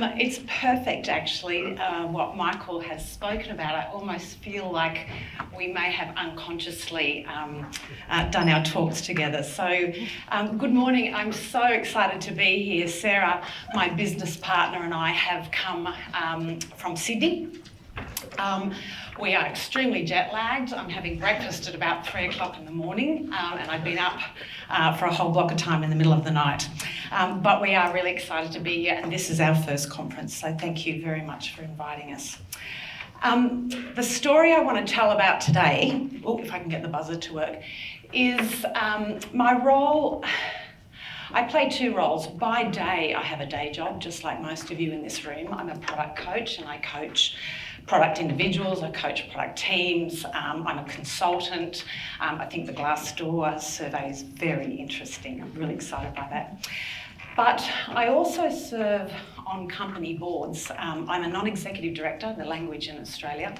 It's perfect, actually, what Michael has spoken about. I almost feel like we may have unconsciously done our talks together. So, good morning. I'm so excited to be here. Sarah, my business partner, and I have come from Sydney. We are extremely jet lagged. I'm having breakfast at about 3 o'clock in the morning, and I've been up for a whole block of time in the middle of the night. But we are really excited to be here, and this is our first conference, so thank you very much for inviting us. The story I want to tell about today, if I can get the buzzer to work, is my role. I play two roles. By day, I have a day job, just like most of you in this room. I'm a product coach, and I coach product individuals, I coach product teams, I'm a consultant. I think the Glassdoor survey is very interesting. I'm really excited by that. But I also serve on company boards. I'm a non-executive director, the language in Australia,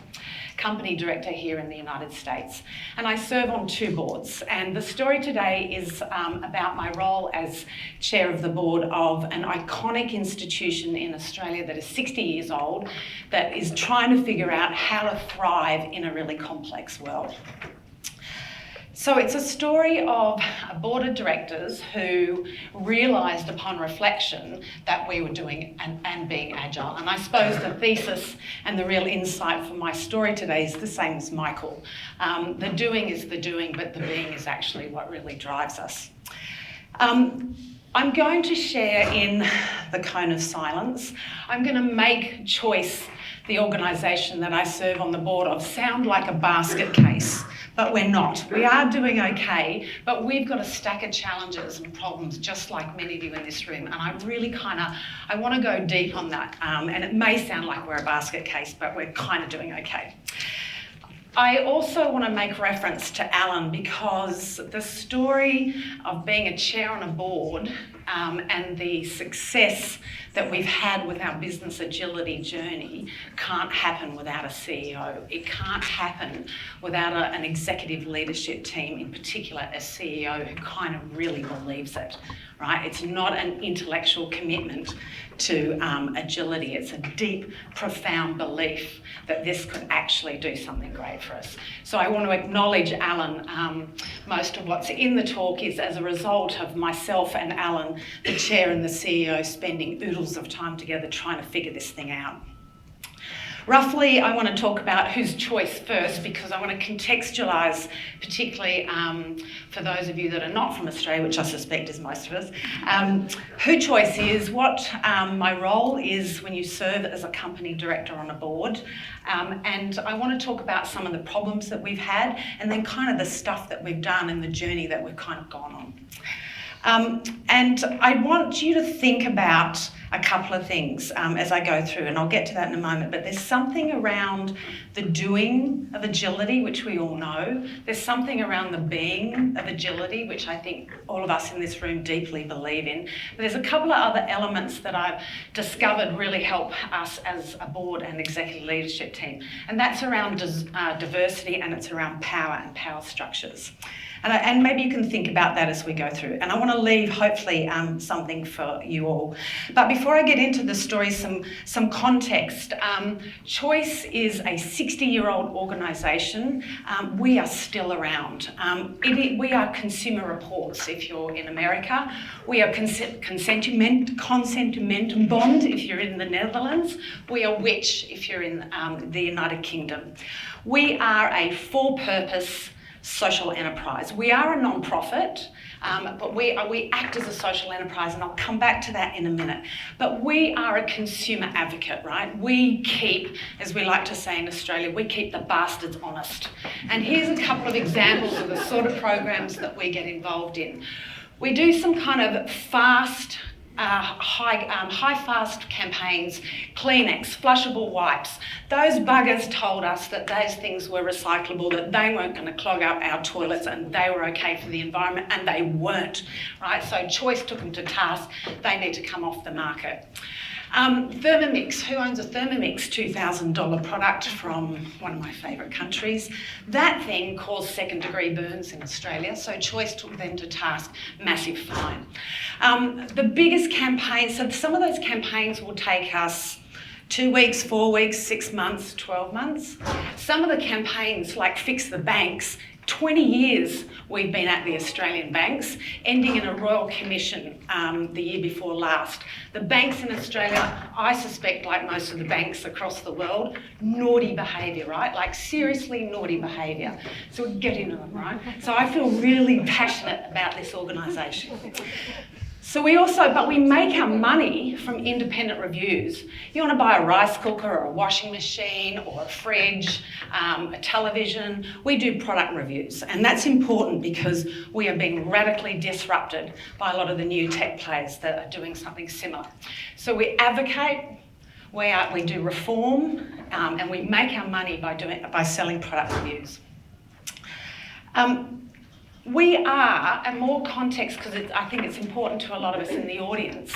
company director here in the United States, and I serve on two boards. And the story today is about my role as chair of the board of an iconic institution in Australia that is 60 years old, that is trying to figure out how to thrive in a really complex world. So it's a story of a board of directors who realised upon reflection that we were doing and being agile. And I suppose the thesis and the real insight for my story today is the same as Michael. The doing is the doing, but the being is actually what really drives us. I'm going to share in the cone of silence. I'm going to make Choice, the organisation that I serve on the board of, sound like a basket case. But we're not. We are doing okay, but we've got a stack of challenges and problems just like many of you in this room. And I really I want to go deep on that. And it may sound like we're a basket case, but we're kind of doing okay. I also want to make reference to Alan, because the story of being a chair on a board and the success that we've had with our business agility journey can't happen without a CEO. It can't happen without an executive leadership team, in particular a CEO who kind of really believes it, right? It's not an intellectual commitment to agility. It's a deep, profound belief that this could actually do something great for us. So I want to acknowledge Alan. Most of what's in the talk is as a result of myself and Alan, the chair and the CEO, spending oodles of time together trying to figure this thing out. Roughly, I want to talk about whose choice first, because I want to contextualise, particularly for those of you that are not from Australia, which I suspect is most of us, who choice is, what my role is when you serve as a company director on a board, and I want to talk about some of the problems that we've had, and then kind of the stuff that we've done and the journey that we've kind of gone on. And I want you to think about a couple of things as I go through, and I'll get to that in a moment, but there's something around the doing of agility, which we all know. There's something around the being of agility, which I think all of us in this room deeply believe in. But there's a couple of other elements that I've discovered really help us as a board and executive leadership team, and that's around diversity, and it's around power and power structures. And maybe you can think about that as we go through. And I want to leave, hopefully, something for you all. But before I get into the story, some context. Choice is a 60-year-old organisation. We are still around. We are Consumer Reports if you're in America. We are Consentement Bond if you're in the Netherlands. We are Which if you're in the United Kingdom. We are a for-purpose social enterprise. We are a non-profit, but we act as a social enterprise, and I'll come back to that in a minute. But we are a consumer advocate, right? We keep, as we like to say in Australia, we keep the bastards honest. And here's a couple of examples of the sort of programs that we get involved in. We do some kind of fast, high fast campaigns, Kleenex, flushable wipes. Those buggers told us that those things were recyclable, that they weren't going to clog up our toilets, and they were okay for the environment, and they weren't, right? So Choice took them to task. They need to come off the market. Thermomix, who owns a Thermomix $2,000 product from one of my favourite countries? That thing caused second-degree burns in Australia, so Choice took them to task, massive fine. The biggest campaign, so some of those campaigns will take us 2 weeks, 4 weeks, 6 months, 12 months. Some of the campaigns, like Fix the Banks, 20 years we've been at the Australian banks, ending in a royal commission the year before last. The banks in Australia, I suspect, like most of the banks across the world, naughty behaviour, right? Like seriously naughty behaviour. So we get into them, right? So I feel really passionate about this organisation. So we make our money from independent reviews. You want to buy a rice cooker or a washing machine or a fridge, a television, we do product reviews. And that's important because we are being radically disrupted by a lot of the new tech players that are doing something similar. So we advocate, we do reform, and we make our money by selling product reviews. We are, and more context because I think it's important to a lot of us in the audience,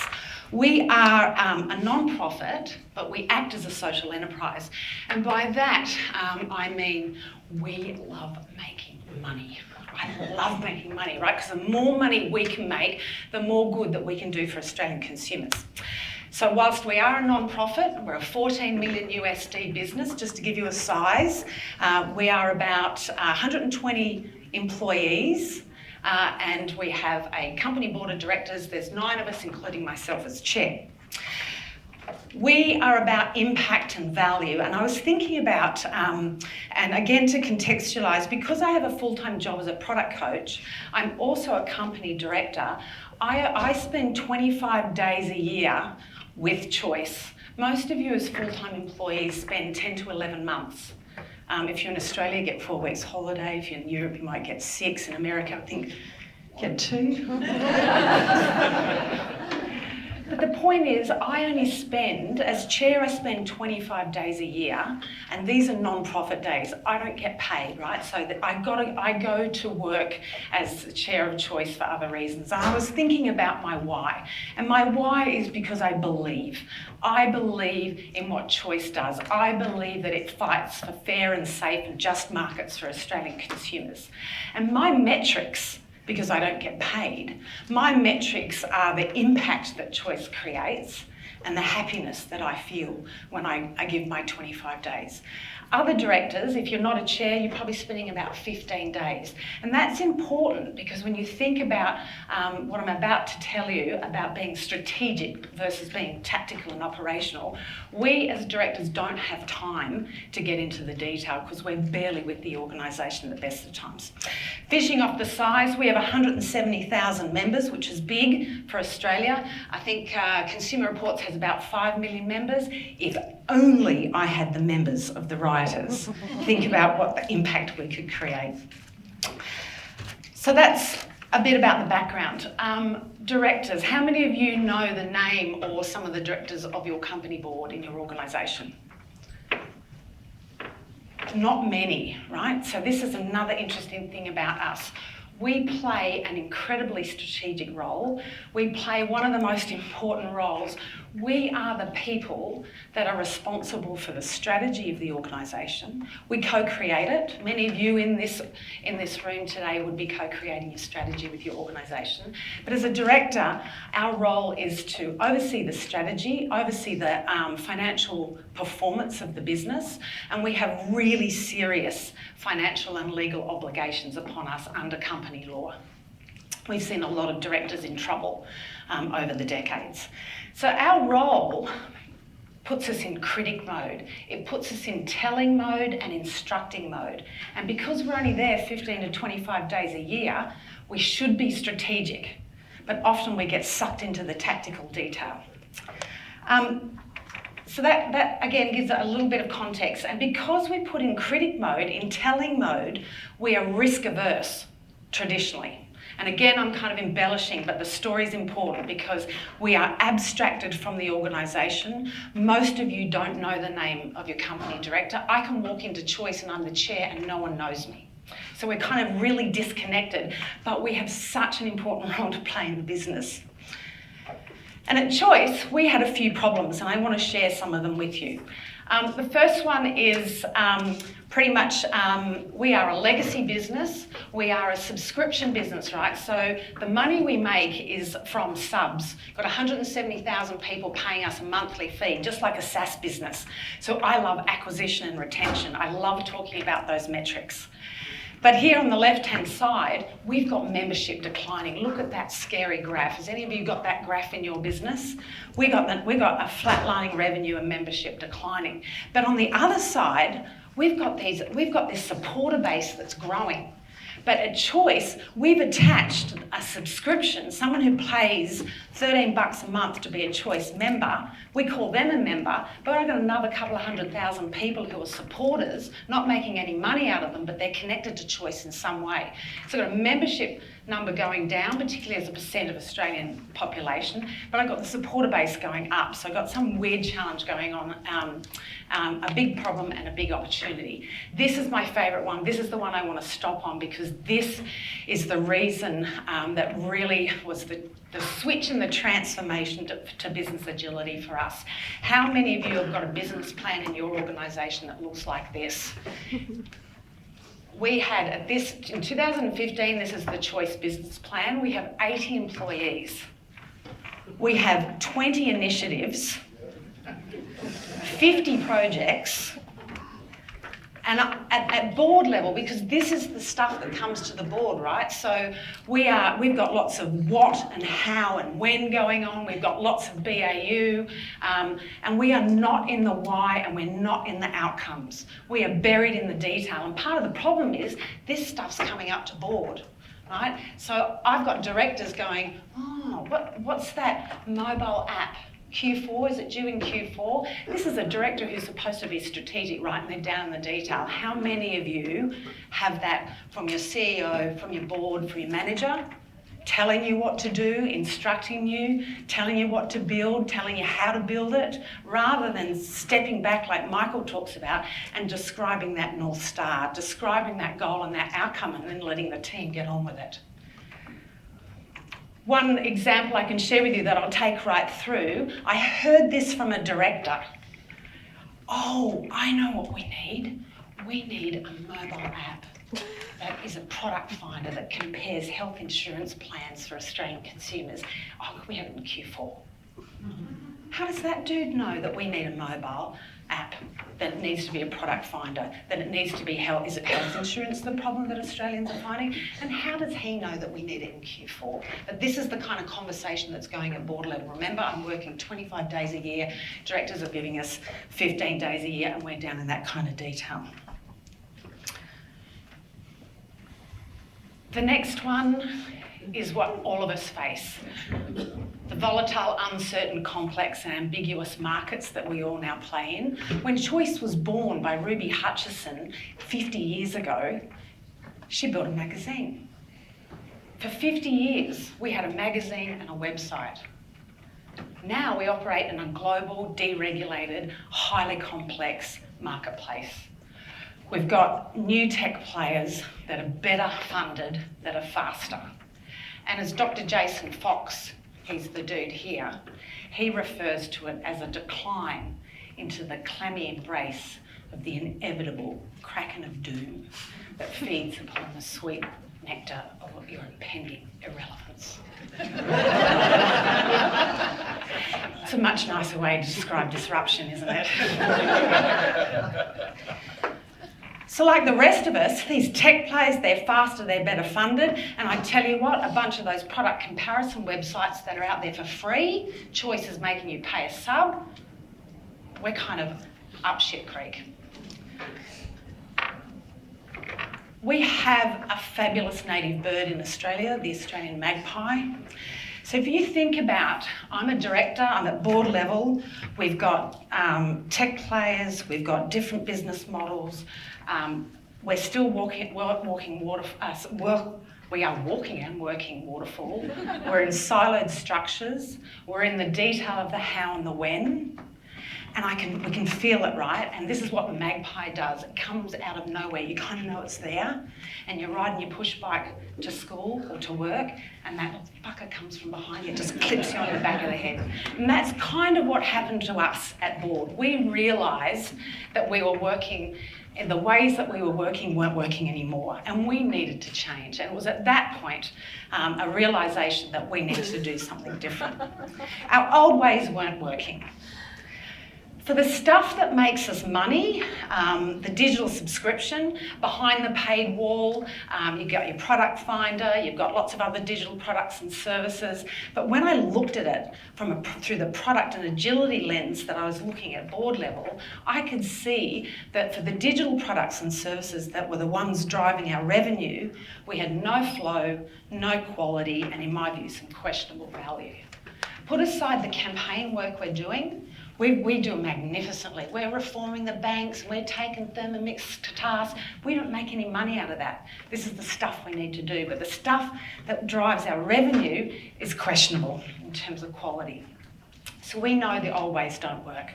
we are a non-profit, but we act as a social enterprise. And by that, I mean we love making money. I love making money, right? Because the more money we can make, the more good that we can do for Australian consumers. So whilst we are a non-profit, we're a 14 million USD business, just to give you a size. We are about 120 employees, and we have a company board of directors. There's 9 of us, including myself as chair. We are about impact and value, and I was thinking about, and again to contextualise, because I have a full-time job as a product coach, I'm also a company director. I spend 25 days a year with Choice. Most of you as full-time employees spend 10 to 11 months. If you're in Australia, you get 4 weeks holiday. If you're in Europe, you might get 6. In America, I think you get 2. But the point is, I only spend, as chair, I spend 25 days a year, and these are non-profit days. I don't get paid, right? So that I go to work as the chair of Choice for other reasons. And I was thinking about my why, and my why is because I believe. I believe in what Choice does. I believe that it fights for fair and safe and just markets for Australian consumers. And my metrics, because I don't get paid, my metrics are the impact that Choice creates and the happiness that I feel when I give my 25 days. Other directors, if you're not a chair, you're probably spending about 15 days. And that's important because when you think about what I'm about to tell you about being strategic versus being tactical and operational, we as directors don't have time to get into the detail because we're barely with the organisation at the best of times. Finishing off the size, we have 170,000 members, which is big for Australia. I think Consumer Reports has about 5 million members. If only I had the members of the rioters. Think about what the impact we could create. So that's a bit about the background. Directors, how many of you know the name or some of the directors of your company board in your organisation? Not many, right? So this is another interesting thing about us. We play an incredibly strategic role. We play one of the most important roles. We are the people that are responsible for the strategy of the organisation. We co-create it. Many of you in this room today would be co-creating your strategy with your organisation. But as a director, our role is to oversee the strategy, oversee the financial performance of the business, and we have really serious financial and legal obligations upon us under company law. We've seen a lot of directors in trouble over the decades. So our role puts us in critic mode. It puts us in telling mode and instructing mode. And because we're only there 15 to 25 days a year, we should be strategic, but often we get sucked into the tactical detail. So that again gives it a little bit of context. And because we put in critic mode, in telling mode, we are risk averse traditionally. And again, I'm kind of embellishing, but the story's important because we are abstracted from the organisation. Most of you don't know the name of your company director. I can walk into Choice and I'm the chair and no one knows me. So we're kind of really disconnected, but we have such an important role to play in the business. And at Choice, we had a few problems, and I want to share some of them with you. The first one is pretty much we are a legacy business. We are a subscription business, right? So the money we make is from subs. Got 170,000 people paying us a monthly fee, just like a SaaS business. So I love acquisition and retention. I love talking about those metrics. But here on the left-hand side, we've got membership declining. Look at that scary graph. Has any of you got that graph in your business? We got a flatlining revenue and membership declining. But on the other side, we've got this supporter base that's growing. But at Choice, we've attached a subscription, someone who pays $13 a month to be a Choice member. We call them a member, but I've got another couple of 100,000 people who are supporters, not making any money out of them, but they're connected to Choice in some way. So I've got a membership number going down, particularly as a percent of Australian population, but I've got the supporter base going up. So I've got some weird challenge going on, a big problem and a big opportunity. This is my favourite one. This is the one I want to stop on because this is the reason that really was the switch and the transformation to business agility for us. How many of you have got a business plan in your organisation that looks like this? We had in 2015, this is the Choice business plan. We have 80 employees. We have 20 initiatives, 50 projects, and at board level, because this is the stuff that comes to the board, right? So we've got lots of what and how and when going on. We've got lots of BAU, and we are not in the why and we're not in the outcomes. We are buried in the detail. And part of the problem is this stuff's coming up to board, right? So I've got directors going, oh, what's that mobile app? Q4, is it due in Q4? This is a director who's supposed to be strategic, right? And they're down in the detail. How many of you have that from your CEO, from your board, from your manager, telling you what to do, instructing you, telling you what to build, telling you how to build it, rather than stepping back like Michael talks about and describing that North Star, describing that goal and that outcome, and then letting the team get on with it. One example I can share with you that I'll take right through, I heard this from a director. Oh, I know what we need. We need a mobile app that is a product finder that compares health insurance plans for Australian consumers. Oh, we have it in Q4. How does that dude know that we need a mobile app, that it needs to be a product finder, that it needs to be health? Is it health insurance the problem that Australians are finding? And how does he know that we need it in Q4? But this is the kind of conversation that's going at board level. Remember, I'm working 25 days a year. Directors are giving us 15 days a year, and we're down in that kind of detail. The next one is what all of us face. The volatile, uncertain, complex and ambiguous markets that we all now play in. When Choice was born by Ruby Hutchison 50 years ago, she built a magazine. For 50 years, we had a magazine and a website. Now we operate in a global, deregulated, highly complex marketplace. We've got new tech players that are better funded, that are faster. And as Dr. Jason Fox, he's the dude here, he refers to it as a decline into the clammy embrace of the inevitable kraken of doom that feeds upon the sweet nectar of your impending irrelevance. It's a much nicer way to describe disruption, isn't it? So like the rest of us, these tech players, they're faster, they're better funded, and I tell you what, a bunch of those product comparison websites that are out there for free, Choice is making you pay a sub, we're kind of up shit creek. We have a fabulous native bird in Australia, the Australian magpie. So if you think about, I'm a director, I'm at board level, we've got tech players, we've got different business models, we're still working waterfall, we're in siloed structures, we're in the detail of the how and the when, and we can feel it, right? And this is what the magpie does. It comes out of nowhere. You kind of know it's there, and you're riding your push bike to school or to work, and that little fucker comes from behind you, just clips you on the back of the head. And that's kind of what happened to us at board. We realised that we were working, the ways that we were working weren't working anymore, and we needed to change. And it was at that point a realisation that we needed to do something different. Our old ways weren't working. For the stuff that makes us money, the digital subscription, behind the paid wall, you've got your product finder, you've got lots of other digital products and services. But when I looked at it through the product and agility lens that I was looking at board level, I could see that for the digital products and services that were the ones driving our revenue, we had no flow, no quality, and in my view, some questionable value. Put aside the campaign work we're doing, we do magnificently. We're reforming the banks, we're taking Thermomix to task. We don't make any money out of that. This is the stuff we need to do, but the stuff that drives our revenue is questionable in terms of quality. So we know the old ways don't work.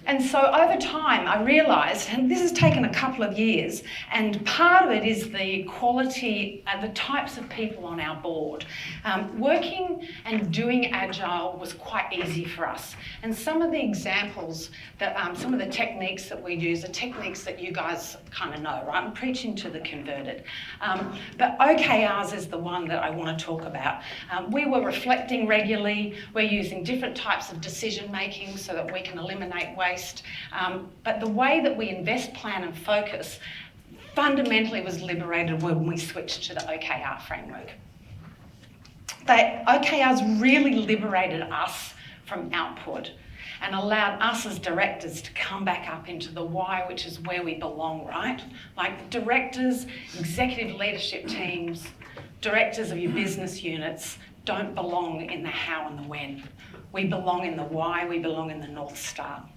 And so over time, I realised, and this has taken a couple of years, and part of it is the quality and the types of people on our board. Working and doing Agile was quite easy for us. And some of the examples, that some of the techniques that we use are techniques that you guys kind of know, right? I'm preaching to the converted. But OKRs is the one that I want to talk about. We were reflecting regularly. We're using different types of decision making so that we can eliminate waste. But the way that we invest, plan and focus fundamentally was liberated when we switched to the OKR framework. The OKRs really liberated us from output and allowed us as directors to come back up into the why, which is where we belong, right? Like directors, executive leadership teams, directors of your business units don't belong in the how and the when. We belong in the why, we belong in the North Star.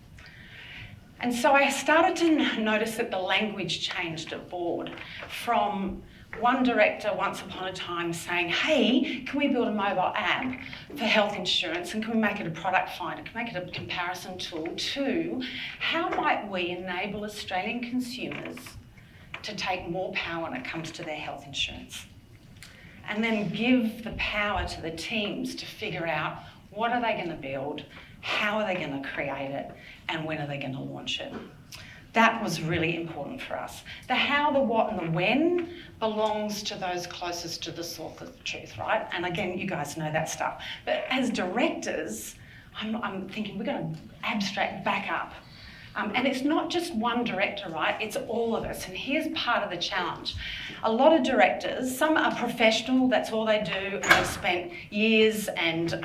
And so I started to notice that the language changed at board from one director once upon a time saying, hey, can we build a mobile app for health insurance and can we make it a product finder, can we make it a comparison tool, to how might we enable Australian consumers to take more power when it comes to their health insurance? And then give the power to the teams to figure out what are they going to build, how are they going to create it, and when are they going to launch it? That was really important for us. The how, the what, and the when belongs to those closest to the source of the truth, right? And again, you guys know that stuff. But as directors, I'm thinking we're going to abstract back up. And it's not just one director, right? It's all of us. And here's part of the challenge. A lot of directors, some are professional, that's all they do, and they've spent years, and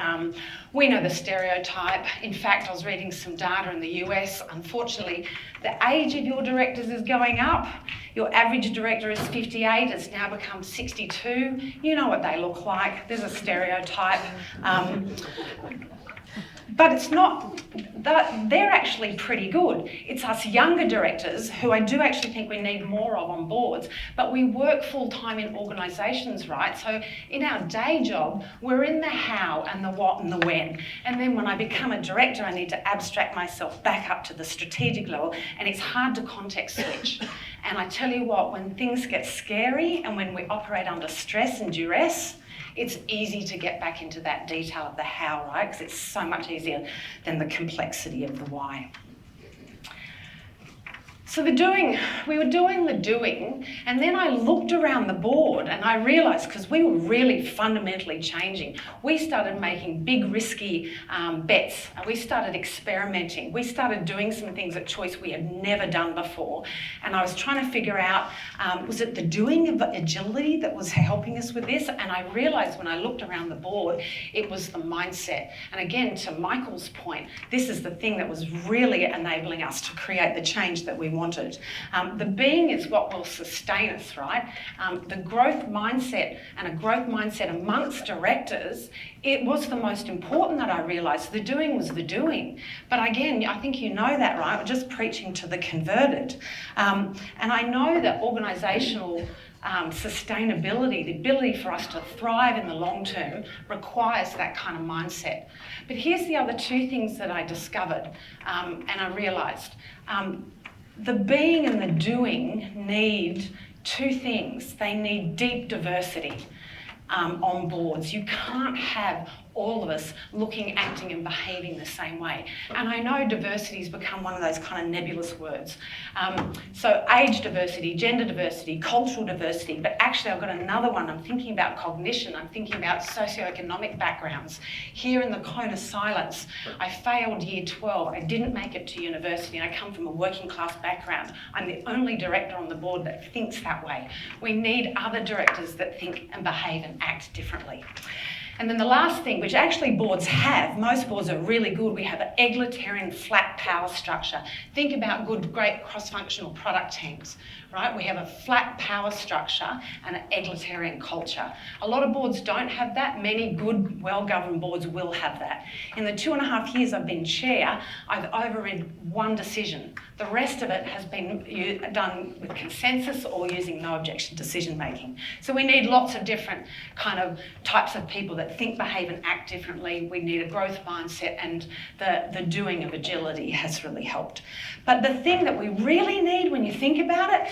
we know the stereotype. In fact, I was reading some data in the US. Unfortunately, the age of your directors is going up. Your average director is 58, it's now become 62. You know what they look like. There's a stereotype. But it's not, they're actually pretty good. It's us younger directors who I do actually think we need more of on boards, but we work full time in organisations, right? So in our day job, we're in the how and the what and the when. And then when I become a director, I need to abstract myself back up to the strategic level, and it's hard to context switch. And I tell you what, when things get scary and when we operate under stress and duress, it's easy to get back into that detail of the how, right? Because it's so much easier than the complexity of the why. So we were doing the doing, and then I looked around the board and I realised, because we were really fundamentally changing, we started making big risky bets. We started experimenting. We started doing some things at Choice we had never done before. And I was trying to figure out, was it the doing of agility that was helping us with this? And I realised when I looked around the board, it was the mindset. And again, to Michael's point, this is the thing that was really enabling us to create the change that we wanted. The being is what will sustain us, right? The growth mindset, and a growth mindset amongst directors, it was the most important that I realised. The doing was the doing. But again, I think you know that, right? We're just preaching to the converted. And I know that organisational sustainability, the ability for us to thrive in the long term requires that kind of mindset. But here's the other two things that I discovered and I realised. The being and the doing need two things. They need deep diversity on boards. You can't have all of us looking, acting and behaving the same way. And I know diversity has become one of those kind of nebulous words. So age diversity, gender diversity, cultural diversity, but actually I've got another one. I'm thinking about cognition, I'm thinking about socioeconomic backgrounds. Here in the cone of silence, I failed year 12, I didn't make it to university, and I come from a working class background. I'm the only director on the board that thinks that way. We need other directors that think and behave and act differently. And then the last thing, which actually boards have, most boards are really good, we have an egalitarian flat power structure. Think about good, great cross-functional product teams, right? We have a flat power structure and an egalitarian culture. A lot of boards don't have that. Many good, well-governed boards will have that. In the 2.5 years I've been chair, I've overridden one decision. The rest of it has been done with consensus or using no objection decision-making. So we need lots of different kind of types of people that think, behave and act differently. We need a growth mindset, and the doing of agility has really helped. But the thing that we really need when you think about it,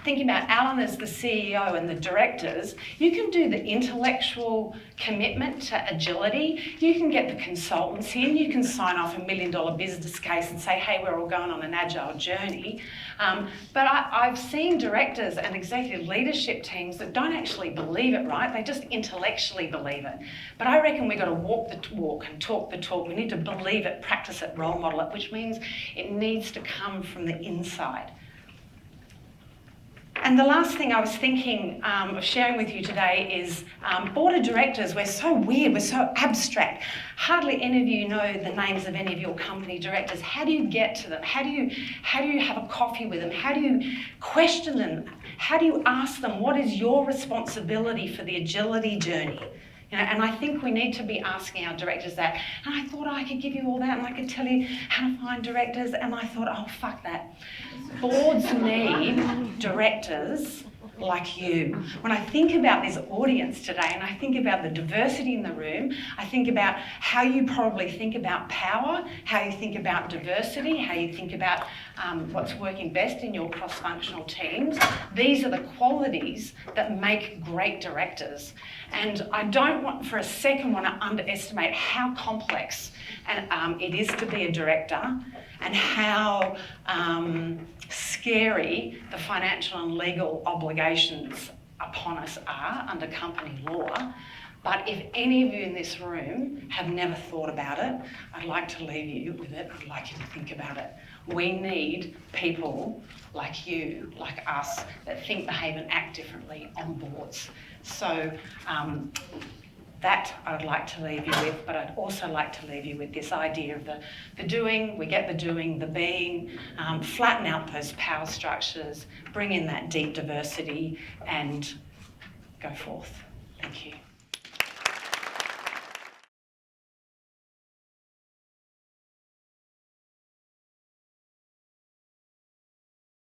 thinking about Alan as the CEO and the directors, you can do the intellectual commitment to agility, you can get the consultants in, you can sign off $1 million business case and say, hey, we're all going on an agile journey. But I've seen directors and executive leadership teams that don't actually believe it, right? They just intellectually believe it. But I reckon we've got to walk the walk and talk the talk. We need to believe it, practice it, role model it, which means it needs to come from the inside. And the last thing I was thinking of sharing with you today is board of directors. We're so weird, we're so abstract. Hardly any of you know the names of any of your company directors. How do you get to them? How do you have a coffee with them? How do you question them? How do you ask them, what is your responsibility for the agility journey? You know, and I think we need to be asking our directors that. And I thought I could give you all that and I could tell you how to find directors, and I thought, oh, fuck that. Boards need directors like you. When I think about this audience today and I think about the diversity in the room, I think about how you probably think about power, how you think about diversity, how you think about what's working best in your cross-functional teams. These are the qualities that make great directors. And I don't want for a second want to underestimate how complex it is to be a director and how scary the financial and legal obligations upon us are under company law. But if any of you in this room have never thought about it, I'd like to leave you with it. I'd like you to think about it. We need people like you, like us, that think, behave and act differently on boards. So that I would like to leave you with, but I'd also like to leave you with this idea of the doing, we get the doing, the being, flatten out those power structures, bring in that deep diversity and go forth. Thank you.